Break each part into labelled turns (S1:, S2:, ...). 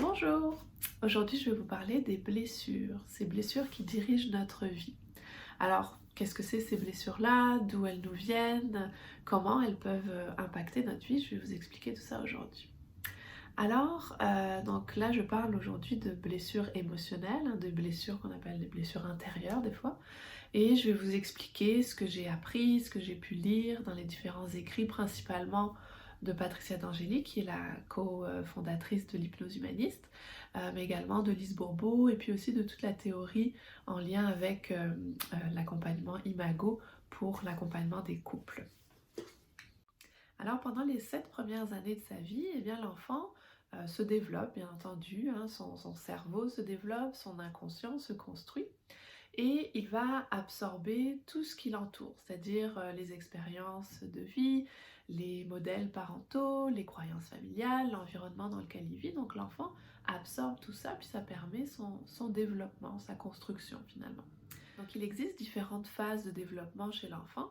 S1: Bonjour! Aujourd'hui, je vais vous parler des blessures, ces blessures qui dirigent notre vie. Alors, qu'est-ce que c'est ces blessures-là? D'où elles nous viennent? Comment elles peuvent impacter notre vie? Je vais vous expliquer tout ça aujourd'hui. Alors, donc là, je parle aujourd'hui de blessures émotionnelles, hein, de blessures qu'on appelle des blessures intérieures des fois. Et je vais vous expliquer ce que j'ai appris, ce que j'ai pu lire dans les différents écrits, principalement de Patricia D'Angeli, qui est la co-fondatrice de l'hypnose humaniste, mais également de Lise Bourbeau, et puis aussi de toute la théorie en lien avec l'accompagnement Imago pour l'accompagnement des couples. Alors pendant les 7 premières années de sa vie, eh bien l'enfant se développe, bien entendu, hein, son cerveau se développe, son inconscient se construit et il va absorber tout ce qui l'entoure, c'est-à-dire les expériences de vie, les modèles parentaux, les croyances familiales, l'environnement dans lequel il vit. Donc l'enfant absorbe tout ça, puis ça permet son développement, sa construction finalement. Donc il existe différentes phases de développement chez l'enfant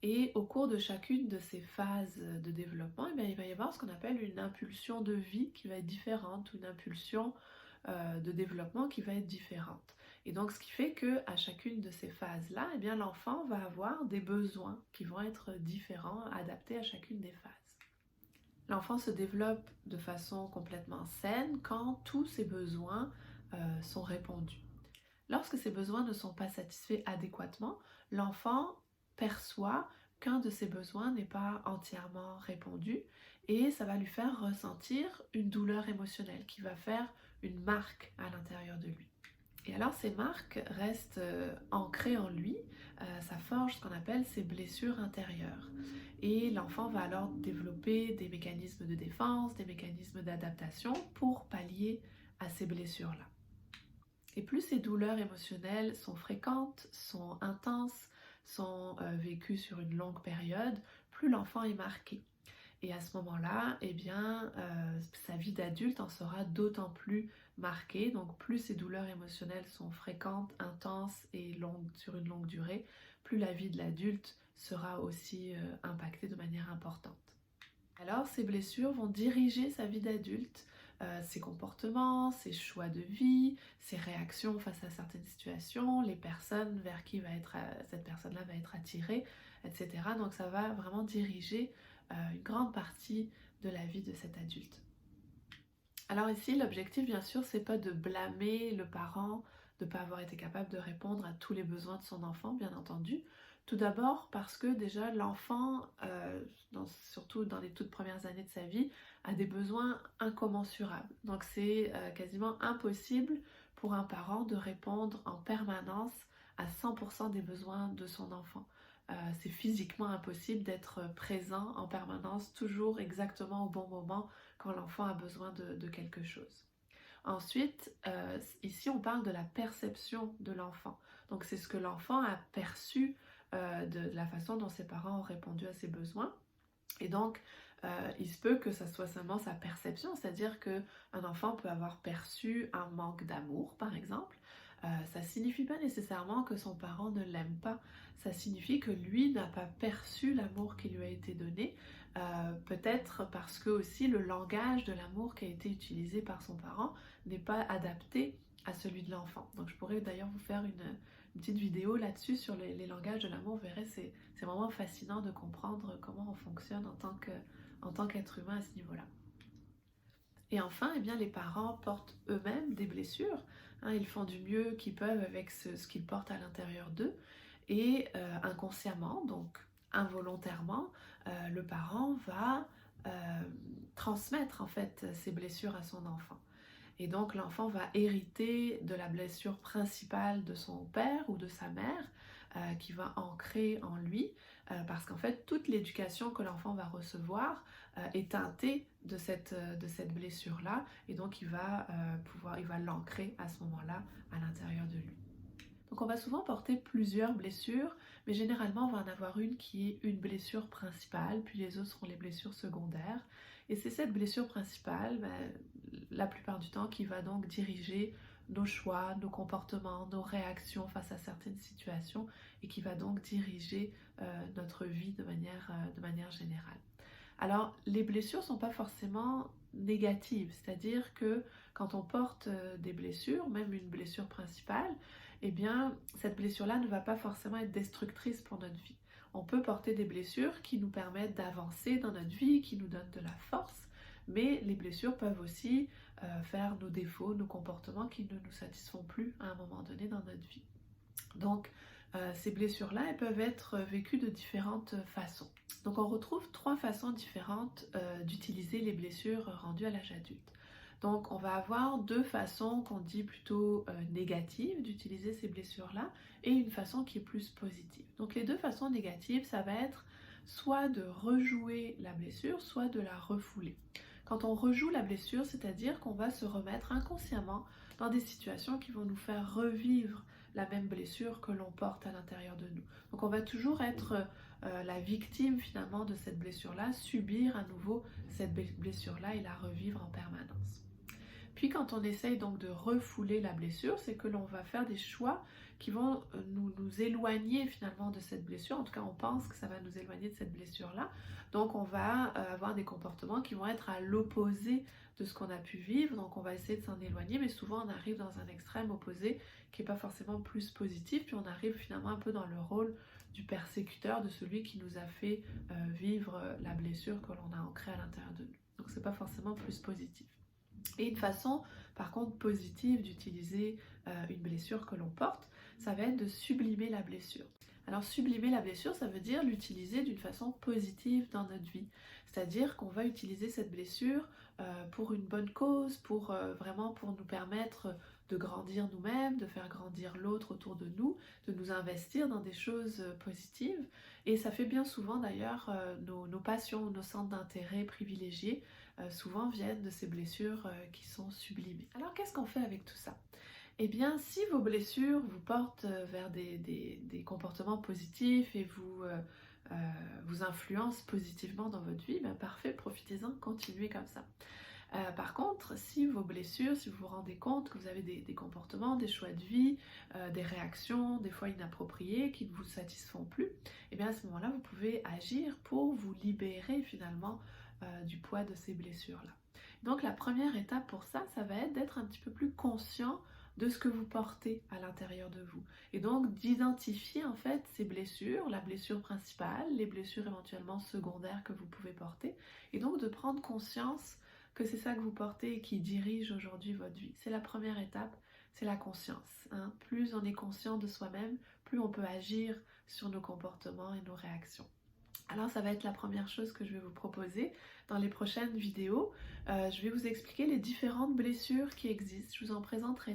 S1: et au cours de chacune de ces phases de développement, eh bien, il va y avoir ce qu'on appelle une impulsion de vie qui va être différente, ou une impulsion de développement qui va être différente. Et donc, ce qui fait que à chacune de ces phases-là, eh bien, l'enfant va avoir des besoins qui vont être différents, adaptés à chacune des phases. L'enfant se développe de façon complètement saine quand tous ses besoins sont répondus. Lorsque ces besoins ne sont pas satisfaits adéquatement, l'enfant perçoit qu'un de ses besoins n'est pas entièrement répondu et ça va lui faire ressentir une douleur émotionnelle qui va faire une marque à l'intérieur de lui. Et alors ces marques restent ancrées en lui, ça forge ce qu'on appelle ses blessures intérieures. Et l'enfant va alors développer des mécanismes de défense, des mécanismes d'adaptation pour pallier à ces blessures-là. Et plus ces douleurs émotionnelles sont fréquentes, sont intenses, sont vécues sur une longue période, plus l'enfant est marqué. Et à ce moment-là, eh bien, sa vie d'adulte en sera d'autant plus marquée. Donc plus ces douleurs émotionnelles sont fréquentes, intenses et longues, sur une longue durée, plus la vie de l'adulte sera aussi impactée de manière importante. Alors ces blessures vont diriger sa vie d'adulte, ses comportements, ses choix de vie, ses réactions face à certaines situations, les personnes vers qui cette personne-là va être attirée, etc. Donc ça va vraiment diriger une grande partie de la vie de cet adulte. Alors ici, l'objectif, bien sûr, c'est pas de blâmer le parent de ne pas avoir été capable de répondre à tous les besoins de son enfant, bien entendu. Tout d'abord parce que déjà l'enfant, surtout dans les toutes premières années de sa vie, a des besoins incommensurables. Donc c'est quasiment impossible pour un parent de répondre en permanence à 100% des besoins de son enfant. C'est physiquement impossible d'être présent en permanence, toujours exactement au bon moment quand l'enfant a besoin de quelque chose. Ensuite, ici on parle de la perception de l'enfant. Donc c'est ce que l'enfant a perçu de la façon dont ses parents ont répondu à ses besoins. Et donc, il se peut que ça soit seulement sa perception, c'est-à-dire qu'un enfant peut avoir perçu un manque d'amour, par exemple. Ça ne signifie pas nécessairement que son parent ne l'aime pas, ça signifie que lui n'a pas perçu l'amour qui lui a été donné, peut-être parce que aussi le langage de l'amour qui a été utilisé par son parent n'est pas adapté à celui de l'enfant. Donc je pourrais d'ailleurs vous faire une petite vidéo là-dessus sur les langages de l'amour. Vous verrez, c'est vraiment fascinant de comprendre comment on fonctionne en tant qu'être humain à ce niveau-là. Et enfin, eh bien, les parents portent eux-mêmes des blessures. Hein, ils font du mieux qu'ils peuvent avec ce qu'ils portent à l'intérieur d'eux. Et inconsciemment, donc involontairement, le parent va transmettre en fait ces blessures à son enfant. Et donc l'enfant va hériter de la blessure principale de son père ou de sa mère qui va ancrer en lui parce qu'en fait toute l'éducation que l'enfant va recevoir est teintée de cette blessure-là et donc il va l'ancrer à ce moment-là à l'intérieur de lui. Donc on va souvent porter plusieurs blessures, mais généralement on va en avoir une qui est une blessure principale, puis les autres seront les blessures secondaires. Et c'est cette blessure principale, la plupart du temps, qui va donc diriger nos choix, nos comportements, nos réactions face à certaines situations et qui va donc diriger notre vie de manière générale. Alors, les blessures ne sont pas forcément négatives, c'est-à-dire que quand on porte des blessures, même une blessure principale, eh bien, cette blessure-là ne va pas forcément être destructrice pour notre vie. On peut porter des blessures qui nous permettent d'avancer dans notre vie, qui nous donnent de la force, mais les blessures peuvent aussi faire nos défauts, nos comportements qui ne nous satisfont plus à un moment donné dans notre vie. Donc, ces blessures-là, elles peuvent être vécues de différentes façons. Donc, on retrouve 3 façons différentes d'utiliser les blessures rendues à l'âge adulte. Donc, on va avoir 2 façons qu'on dit plutôt négatives d'utiliser ces blessures-là et une façon qui est plus positive. Donc, les 2 façons négatives, ça va être soit de rejouer la blessure, soit de la refouler. Quand on rejoue la blessure, c'est-à-dire qu'on va se remettre inconsciemment dans des situations qui vont nous faire revivre la même blessure que l'on porte à l'intérieur de nous. Donc on va toujours être la victime finalement de cette blessure-là, subir à nouveau cette blessure-là et la revivre en permanence. Puis quand on essaye donc de refouler la blessure, c'est que l'on va faire des choix qui vont nous éloigner finalement de cette blessure. En tout cas, on pense que ça va nous éloigner de cette blessure-là. Donc on va avoir des comportements qui vont être à l'opposé de ce qu'on a pu vivre. Donc on va essayer de s'en éloigner, mais souvent on arrive dans un extrême opposé qui n'est pas forcément plus positif. Puis on arrive finalement un peu dans le rôle du persécuteur, de celui qui nous a fait vivre la blessure que l'on a ancrée à l'intérieur de nous. Donc c'est pas forcément plus positif. Et une façon, par contre, positive d'utiliser une blessure que l'on porte, ça va être de sublimer la blessure. Alors sublimer la blessure, ça veut dire l'utiliser d'une façon positive dans notre vie. C'est-à-dire qu'on va utiliser cette blessure pour une bonne cause, pour vraiment pour nous permettre de grandir nous-mêmes, de faire grandir l'autre autour de nous investir dans des choses positives. Et ça fait bien souvent d'ailleurs nos passions, nos centres d'intérêt privilégiés, souvent viennent de ces blessures qui sont sublimées. Alors qu'est-ce qu'on fait avec tout ça? Eh bien, si vos blessures vous portent vers des comportements positifs et vous influencent positivement dans votre vie, ben parfait, profitez-en, continuez comme ça. Par contre, si vos blessures, si vous vous rendez compte que vous avez des comportements, des choix de vie, des réactions, des fois inappropriées, qui ne vous satisfont plus, et bien à ce moment-là, vous pouvez agir pour vous libérer finalement du poids de ces blessures-là. Donc la première étape pour ça, ça va être d'être un petit peu plus conscient de ce que vous portez à l'intérieur de vous. Et donc d'identifier en fait ces blessures, la blessure principale, les blessures éventuellement secondaires que vous pouvez porter, et donc de prendre conscience que c'est ça que vous portez et qui dirige aujourd'hui votre vie. C'est la première étape, c'est la conscience. Plus on est conscient de soi-même, plus on peut agir sur nos comportements et nos réactions. Alors ça va être la première chose que je vais vous proposer dans les prochaines vidéos. Je vais vous expliquer les différentes blessures qui existent. Je vous en présenterai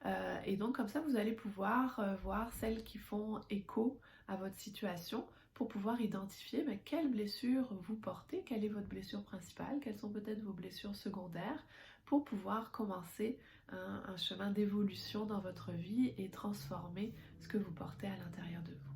S1: 9. Et donc comme ça, vous allez pouvoir voir celles qui font écho à votre situation pour pouvoir identifier quelle blessure vous portez, quelle est votre blessure principale, quelles sont peut-être vos blessures secondaires, pour pouvoir commencer un chemin d'évolution dans votre vie et transformer ce que vous portez à l'intérieur de vous.